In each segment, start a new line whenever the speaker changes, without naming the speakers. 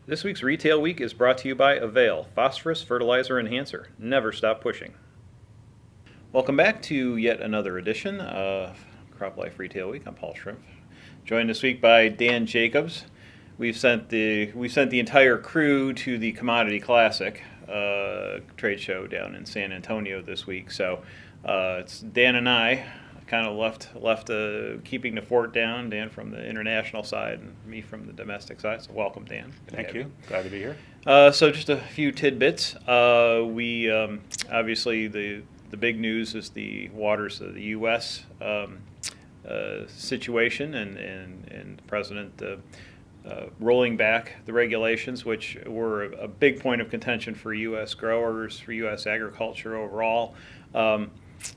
This week's Retail Week is brought to you by Avail, Phosphorus Fertilizer Enhancer. Never stop pushing. Welcome back to yet another edition of Crop Life Retail Week. I'm Paul Shrimp, joined this week by Dan Jacobs. We sent the entire crew to the Commodity Classic trade show down in San Antonio this week. So it's Dan and I kind of left keeping the fort down. Dan from the international side and me from the domestic side. So welcome, Dan.
Thank you. Glad to be here.
So just a few tidbits. We obviously the big news is the waters of the U.S. Situation and the president rolling back the regulations, which were a big point of contention for U.S. growers, for U.S. agriculture overall.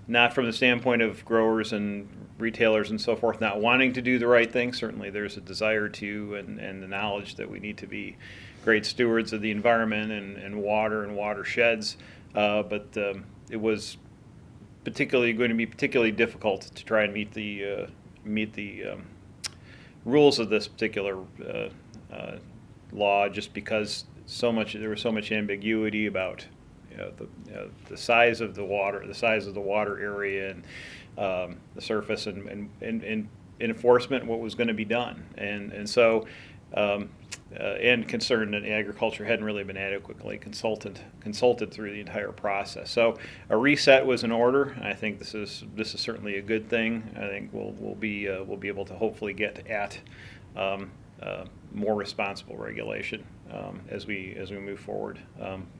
Not from the standpoint of growers and retailers and so forth not wanting to do the right thing. Certainly there's a desire to and the knowledge that we need to be great stewards of the environment and watersheds. But it was going to be particularly difficult to try and meet the rules of this particular law, just because there was so much ambiguity about the size of the water area, and the surface, and enforcement, what was going to be done, and so and concerned that agriculture hadn't really been adequately consulted through the entire process. So a reset was in order. I think this is certainly a good thing. I think we'll be able to hopefully get at more responsible regulation as we move forward,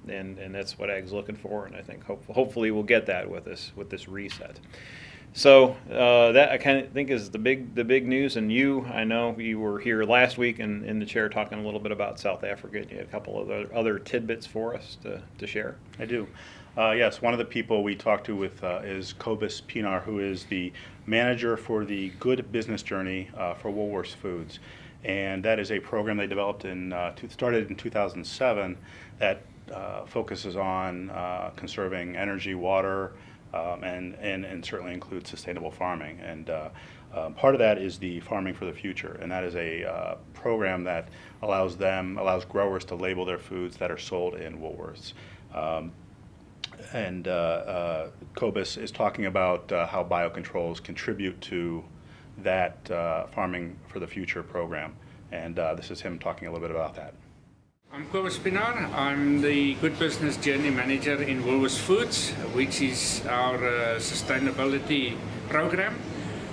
and that's what Ag's looking for, and I think hopefully we'll get that with this reset. So that I kind of think is the big news. And I know you were here last week in the chair talking a little bit about South Africa. You had a couple of other tidbits for us to share.
I do. Yes, one of the people we talked to is Cobus Pienaar, who is the manager for the Good Business Journey for Woolworths Foods. And that is a program they developed started in 2007 that focuses on conserving energy, water, and certainly includes sustainable farming. And part of that is the Farming for the Future, and that is a program that allows growers to label their foods that are sold in Woolworths. And Cobus is talking about how biocontrols contribute to that Farming for the Future program, and this is him talking a little bit about that.
I'm Cobus Pienaar. I'm the Good Business Journey Manager in Woolworths Foods, which is our sustainability program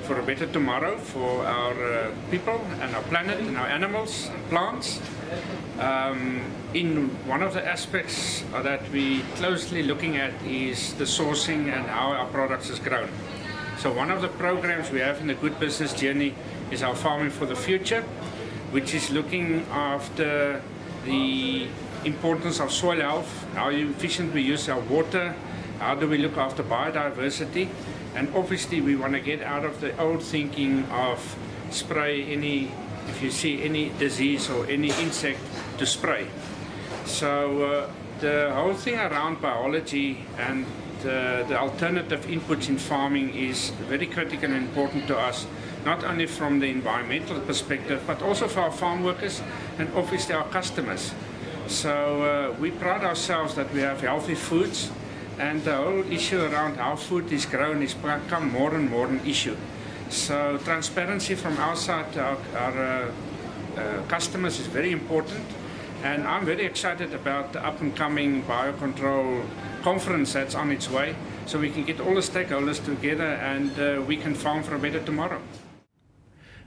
for a better tomorrow for our people and our planet and our animals and plants. In one of the aspects that we closely looking at is the sourcing and how our products is grown. So one of the programs we have in the Good Business Journey is our Farming for the Future, which is looking after the importance of soil health, how efficient we use our water, how do we look after biodiversity, and obviously we want to get out of the old thinking of spray if you see any disease or any insect to spray. So the whole thing around biology and the alternative inputs in farming is very critical and important to us, not only from the environmental perspective, but also for our farm workers and obviously our customers. So we pride ourselves that we have healthy foods, and the whole issue around how food is grown is become more and more an issue. So transparency from our side to our customers is very important, and I'm very excited about the up and coming biocontrol conference that's on its way, so we can get all the stakeholders together and we can farm for a better tomorrow.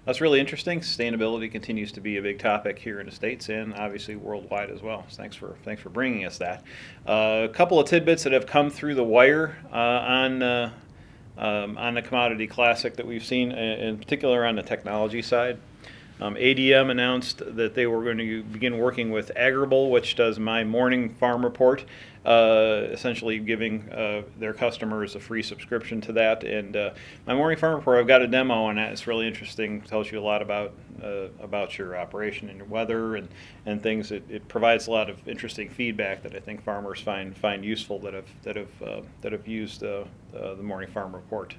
That's really interesting. Sustainability continues to be a big topic here in the States and obviously worldwide as well. So thanks for bringing us that. A couple of tidbits that have come through the wire on the Commodity Classic that we've seen, in particular on the technology side. ADM announced that they were going to begin working with AgriBusiness, which does my morning farm report, essentially giving their customers a free subscription to that. And my morning farm report, I've got a demo on that. It's really interesting. It tells you a lot about your operation and your weather and things. It provides a lot of interesting feedback that I think farmers find useful that have used the morning farm report.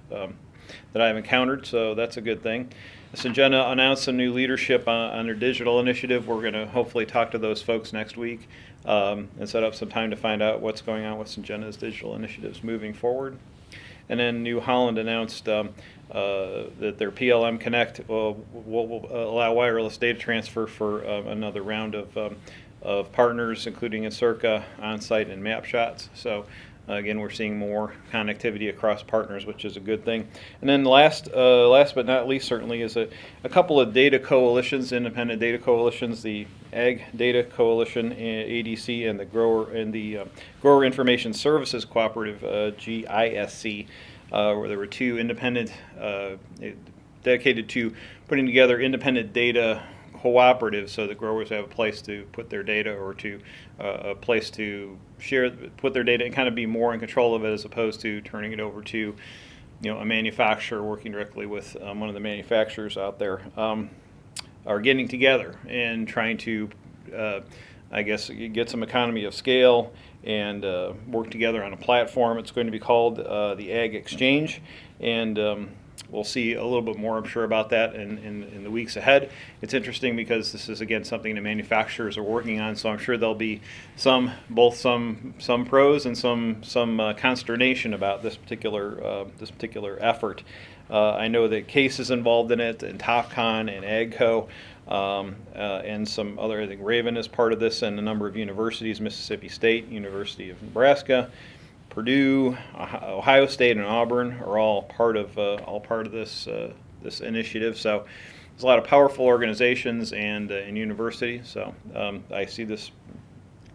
that I've encountered, so that's a good thing. Syngenta announced some new leadership on their digital initiative. We're going to hopefully talk to those folks next week and set up some time to find out what's going on with Syngenta's digital initiatives moving forward. And then New Holland announced that their PLM Connect will allow wireless data transfer for another round of partners, including Encirca, OnSite, and MapShots. So again, we're seeing more connectivity across partners, which is a good thing. And then last but not least, certainly, is a couple of data coalitions, independent data coalitions, the Ag Data Coalition, ADC, and the Grower Information Services Cooperative, GISC, where there were two independent, dedicated to putting together independent data cooperatives, so that growers have a place to put their data, or to a place to put their data and kind of be more in control of it, as opposed to turning it over to a manufacturer, working directly with one of the manufacturers out there, are getting together and trying to I guess get some economy of scale and work together on a platform. It's going to be called the Ag Exchange, and we'll see a little bit more, I'm sure, about that in the weeks ahead. It's interesting because this is, again, something the manufacturers are working on, so I'm sure there'll be some pros and some consternation about this particular effort. I know that Case is involved in it, and Topcon and AGCO, and some other, I think Raven is part of this, and a number of universities, Mississippi State, University of Nebraska, Purdue, Ohio State, and Auburn are all part of this this initiative. So there's a lot of powerful organizations and universities. So I see this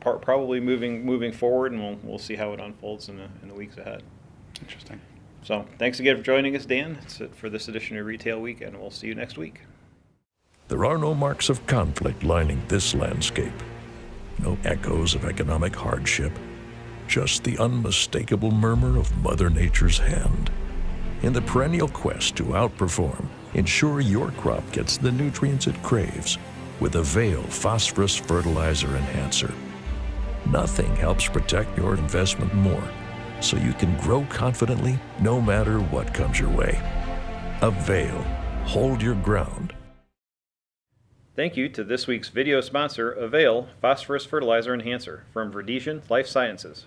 probably moving forward, and we'll see how it unfolds in the weeks ahead.
Interesting.
So thanks again for joining us, Dan. That's it for this edition of Retail Week, and we'll see you next week.
There are no marks of conflict lining this landscape, no echoes of economic hardship, just the unmistakable murmur of Mother Nature's hand. In the perennial quest to outperform, ensure your crop gets the nutrients it craves with Avail Phosphorus Fertilizer Enhancer. Nothing helps protect your investment more, so you can grow confidently no matter what comes your way. Avail. Hold your ground.
Thank you to this week's video sponsor, Avail Phosphorus Fertilizer Enhancer from Verdesian Life Sciences.